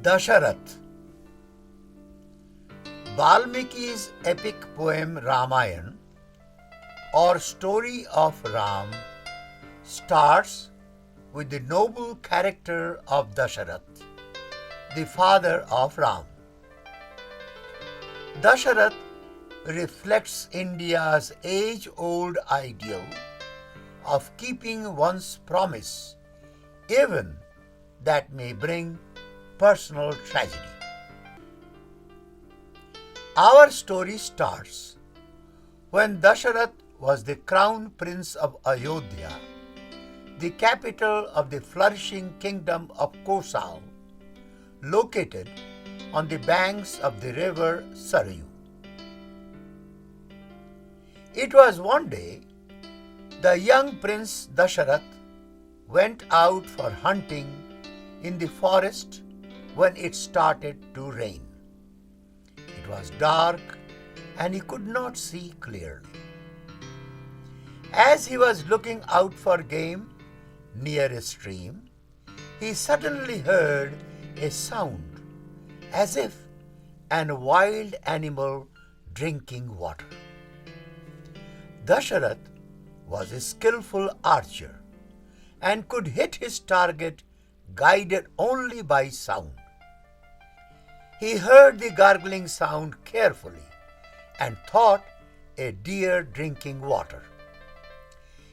Dasharatha. Valmiki's epic poem Ramayana, or story of Ram, starts with the noble character of Dasharatha, the father of Ram. Dasharatha reflects India's age-old ideal of keeping one's promise, even that may bring personal tragedy. Our story starts when Dasharatha was the crown prince of Ayodhya, the capital of the flourishing kingdom of Kosal, located on the banks of the river Sarayu. It was one day the young prince Dasharatha went out for hunting in the forest when it started to rain. It was dark and he could not see clearly. As he was looking out for game near a stream, he suddenly heard a sound as if a wild animal drinking water. Dasharatha was a skillful archer and could hit his target guided only by sound. He heard the gargling sound carefully and thought a deer drinking water.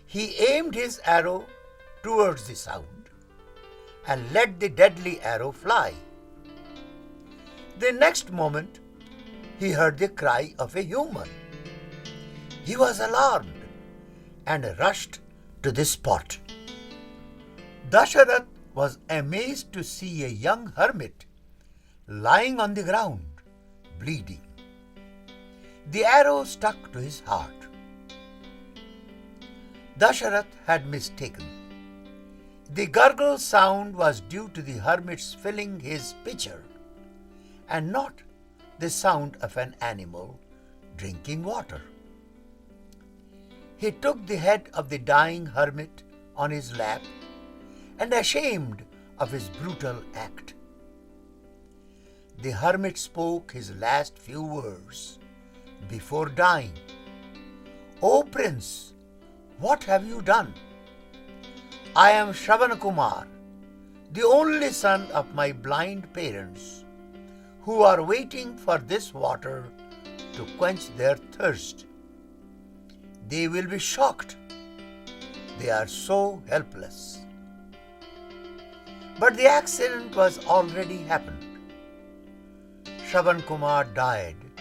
He aimed his arrow towards the sound and let the deadly arrow fly. The next moment, he heard the cry of a human. He was alarmed and rushed to the spot. Dasharatha was amazed to see a young hermit lying on the ground, bleeding. The arrow stuck to his heart. Dasharatha had mistaken. The gurgle sound was due to the hermit's filling his pitcher, and not the sound of an animal drinking water. He took the head of the dying hermit on his lap, and ashamed of his brutal act, the hermit spoke his last few words before dying. "O Prince, what have you done? I am Shravanakumar, the only son of my blind parents, who are waiting for this water to quench their thirst. They will be shocked. They are so helpless." But the accident was already happened. Shravan died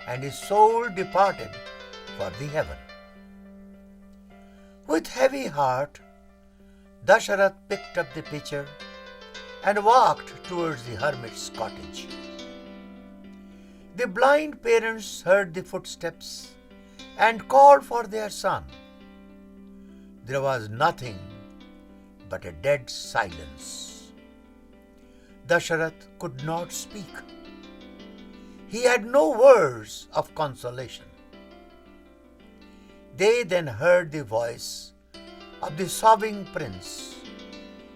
and his soul departed for the heaven. With heavy heart, Dasharatha picked up the pitcher and walked towards the hermit's cottage. The blind parents heard the footsteps and called for their son. There was nothing but a dead silence. Dasharatha could not speak. He had no words of consolation. They then heard the voice of the sobbing prince,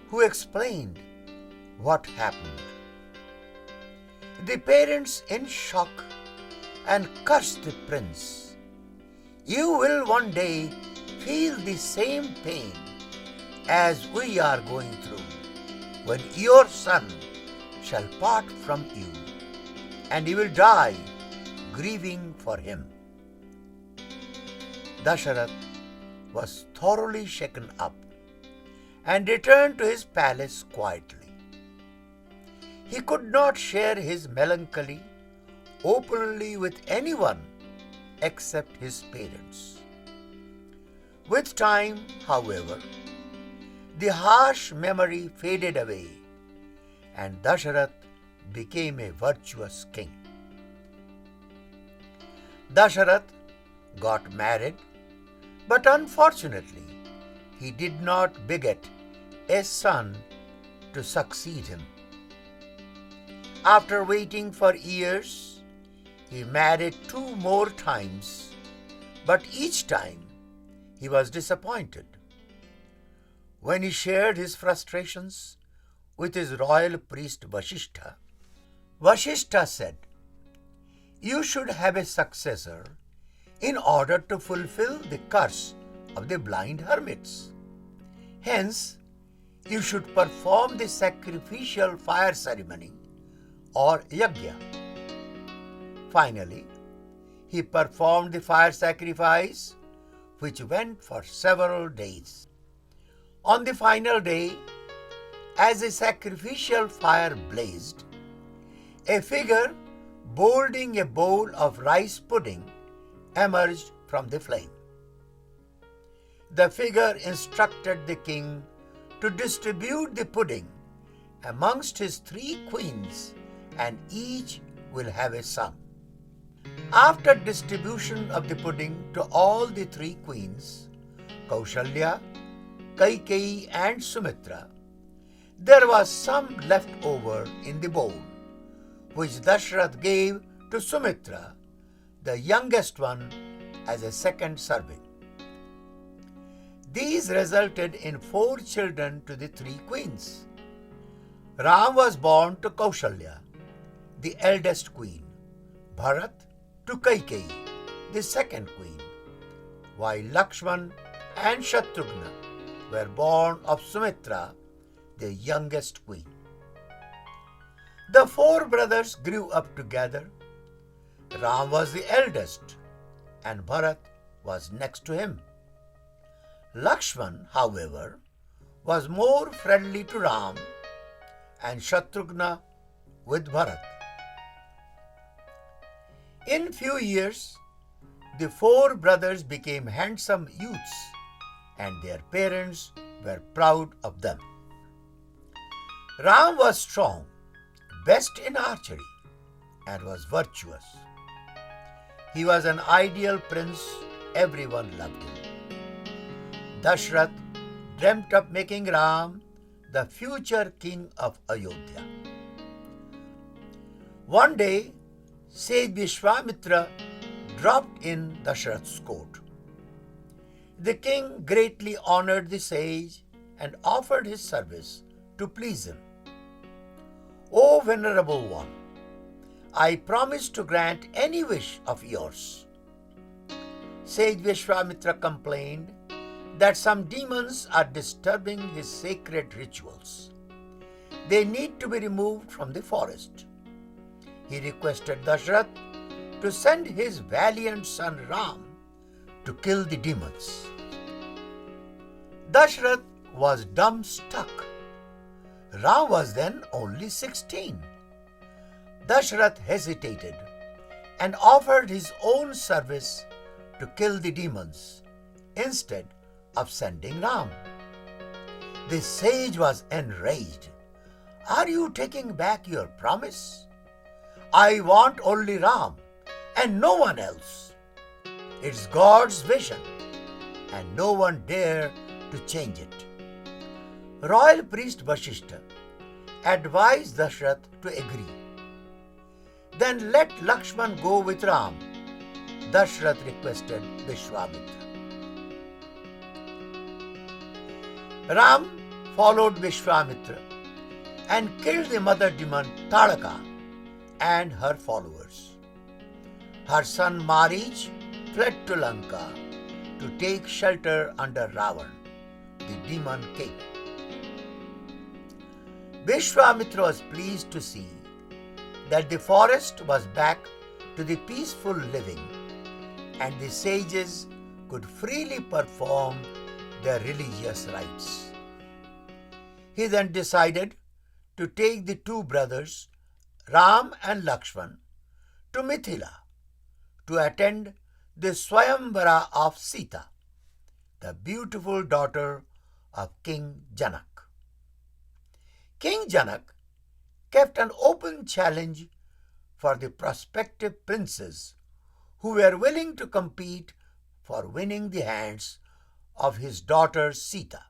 who explained what happened. The parents, in shock, and cursed the prince. "You will one day feel the same pain as we are going through when your son shall part from you, and you will die grieving for him." Dasharatha was thoroughly shaken up and returned to his palace quietly. He could not share his melancholy openly with anyone except his parents. With time, however, the harsh memory faded away and Dasharatha became a virtuous king. Dasharatha got married, but unfortunately, he did not beget a son to succeed him. After waiting for years, he married 2 more times, but each time he was disappointed. When he shared his frustrations with his royal priest Vasishtha, Vashishta said, "You should have a successor in order to fulfill the curse of the blind hermits. Hence, you should perform the sacrificial fire ceremony or yajna." Finally, he performed the fire sacrifice, which went for several days. On the final day, as the sacrificial fire blazed, a figure holding a bowl of rice pudding emerged from the flame. The figure instructed the king to distribute the pudding amongst his 3 queens, and each will have a son. After distribution of the pudding to all the 3 queens, Kaushalya, Kaikeyi and Sumitra, there was some left over in the bowl, which Dasharatha gave to Sumitra, the youngest one, as a second serving. These resulted in 4 children to the 3 queens. Ram was born to Kaushalya, the eldest queen, Bharat to Kaikeyi, the second queen, while Lakshmana and Shatrughna were born of Sumitra, the youngest queen. The 4 brothers grew up together. Ram was the eldest, and Bharat was next to him. Lakshmana, however, was more friendly to Ram, and Shatrughna with Bharat. In few years, the 4 brothers became handsome youths, and their parents were proud of them. Ram was strong, best in archery, and was virtuous. He was an ideal prince, everyone loved him. Dasharatha dreamt of making Ram the future king of Ayodhya. One day, sage Vishwamitra dropped in Dasharatha's court. The king greatly honored the sage and offered his service to please him. "O venerable one, I promise to grant any wish of yours." Sage Vishwamitra complained that some demons are disturbing his sacred rituals. They need to be removed from the forest. He requested Dasharatha to send his valiant son Ram to kill the demons. Dasharatha was dumbstruck. Ram was then only 16. Dasharatha hesitated and offered his own service to kill the demons instead of sending Ram. The sage was enraged. "Are you taking back your promise? I want only Ram and no one else. It's God's vision, and no one dare to change it." Royal priest Vashishta advised Dasharatha to agree. "Then let Lakshman go with Ram," Dasharatha requested Vishwamitra. Ram followed Vishwamitra and killed the mother demon Talaka and her followers. Her son Marich fled to Lanka to take shelter under Ravan, the demon king. Vishwamitra was pleased to see that the forest was back to the peaceful living, and the sages could freely perform their religious rites. He then decided to take the 2 brothers, Ram and Lakshman, to Mithila to attend the Swayamvara of Sita, the beautiful daughter of King Janak. King Janak kept an open challenge for the prospective princes who were willing to compete for winning the hands of his daughter Sita.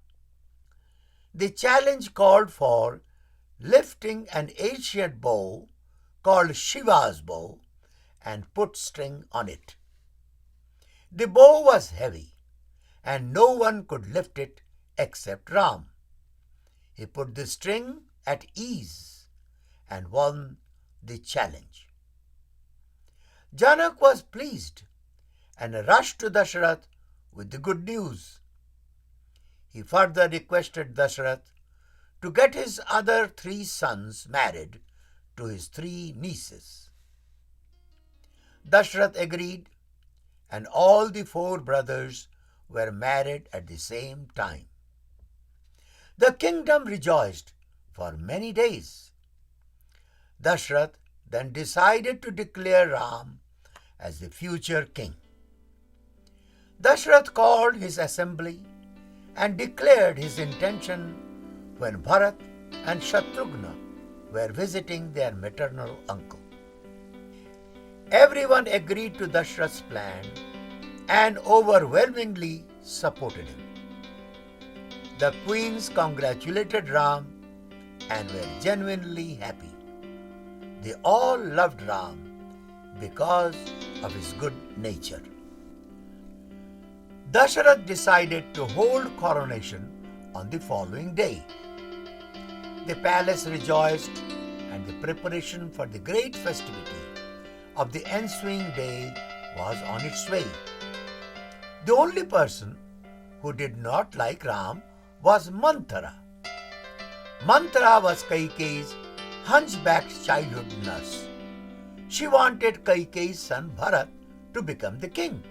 The challenge called for lifting an ancient bow called Shiva's bow and put string on it. The bow was heavy, and no one could lift it except Ram. He put the string at ease and won the challenge. Janak was pleased and rushed to Dasharatha with the good news. He further requested Dasharatha to get his other 3 sons married to his 3 nieces. Dasharatha agreed, and all the 4 brothers were married at the same time. The kingdom rejoiced for many days. Dasharatha then decided to declare Ram as the future king. Dasharatha called his assembly and declared his intention when Bharat and Shatrughna were visiting their maternal uncle. Everyone agreed to Dasharatha's plan and overwhelmingly supported him. The queens congratulated Ram and were genuinely happy. They all loved Ram because of his good nature. Dasharatha decided to hold coronation on the following day. The palace rejoiced, and the preparation for the great festivity of the ensuing day was on its way. The only person who did not like Ram was Manthara. Manthara was Kaikeyi's hunchbacked childhood nurse. She wanted Kaikeyi's son Bharat to become the king.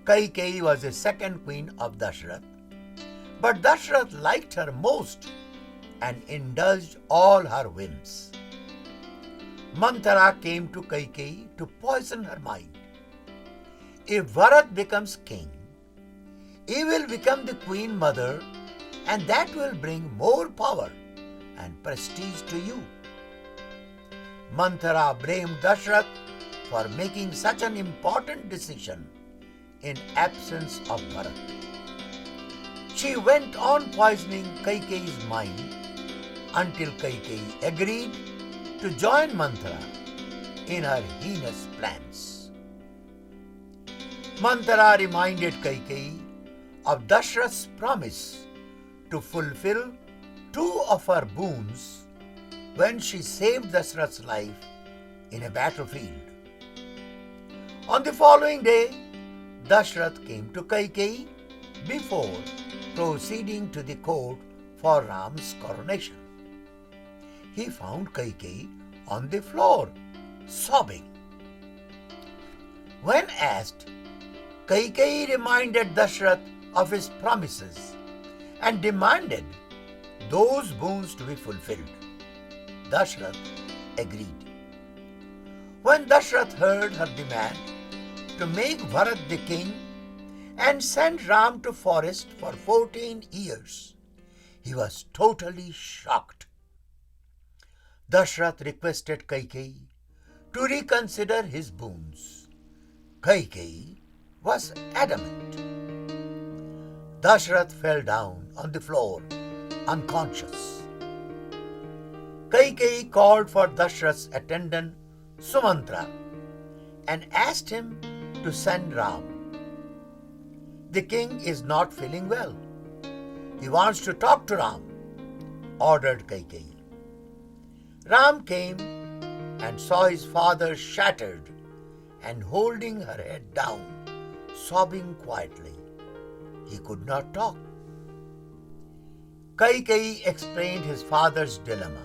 Kaikeyi was the second queen of Dasharatha, but Dasharatha liked her most and indulged all her whims. Manthara came to Kaikeyi to poison her mind. If Bharat becomes king, he will become the queen mother, and that will bring more power and prestige to you. Manthara blamed Dasharatha for making such an important decision in absence of Bharat. She went on poisoning Kaikeyi's mind until Kaikeyi agreed to join Manthara in her heinous plans. Manthara reminded Kaikeyi of Dasharatha's promise to fulfill 2 of her boons when she saved Dasharatha's life in a battlefield. On the following day, Dasharatha came to Kaikeyi before proceeding to the court for Ram's coronation. He found Kaikeyi on the floor, sobbing. When asked, Kaikeyi reminded Dasharatha of his promises and demanded those boons to be fulfilled. Dasharatha agreed. When Dasharatha heard her demand to make Bharat the king and send Ram to forest for 14 years, he was totally shocked. Dasharatha requested Kaikeyi to reconsider his boons. Kaikeyi was adamant. Dasharatha fell down on the floor, unconscious. Kaikeyi called for Dasharatha's attendant Sumantra and asked him to send Ram. The king is not feeling well. He wants to talk to Ram, ordered Kaikeyi. Ram came and saw his father shattered and holding her head down, sobbing quietly. He could not talk. Kaikeyi explained his father's dilemma.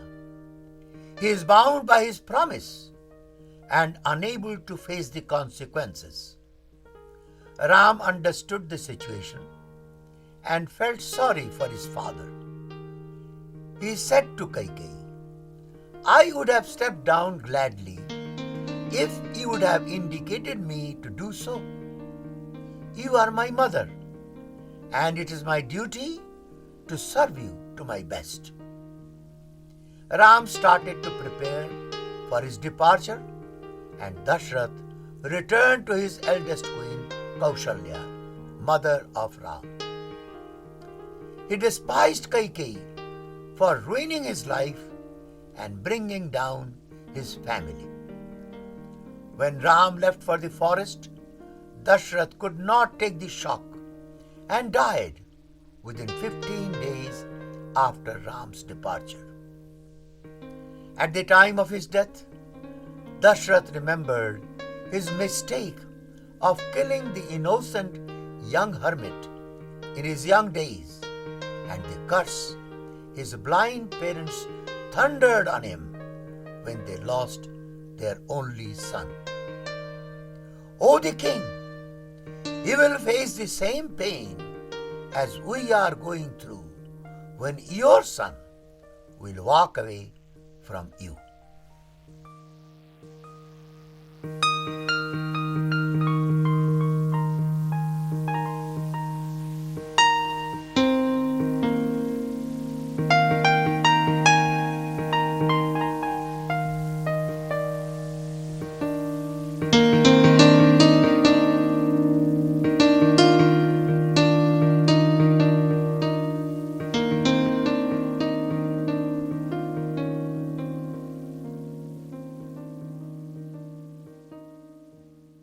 He is bound by his promise and unable to face the consequences. Ram understood the situation and felt sorry for his father. He said to Kaikeyi, I would have stepped down gladly if you would have indicated me to do so. You are my mother, and it is my duty to serve you to my best. Ram started to prepare for his departure, and Dasharatha returned to his eldest queen, Kaushalya, mother of Ram. He despised Kaikeyi for ruining his life and bringing down his family. When Ram left for the forest, Dasharatha could not take the shock and died within 15 days after Ram's departure. At the time of his death, Dasharatha remembered his mistake of killing the innocent young hermit in his young days, and the curse his blind parents thundered on him when they lost their only son. O the king, you will face the same pain as we are going through when your son will walk away from you.